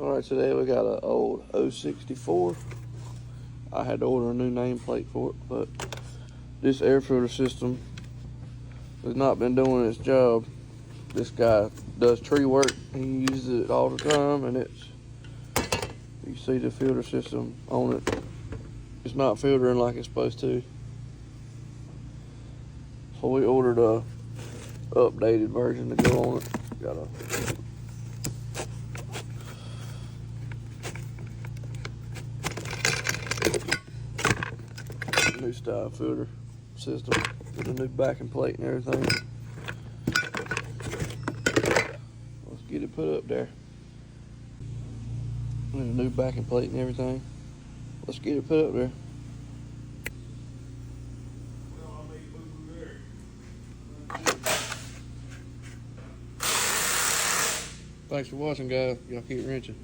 Alright, today we got an old 064. I had to order a new nameplate for it, but this air filter system has not been doing its job. This guy does tree work. He uses it all the time, and you see the filter system on it. It's not filtering like it's supposed to. So we ordered a updated version to go on it. Got a new style filter system with a new backing plate and everything. Let's get it put up there. And a new backing plate and everything. Let's get it put up there. Thanks for watching, guys. Y'all keep wrenching.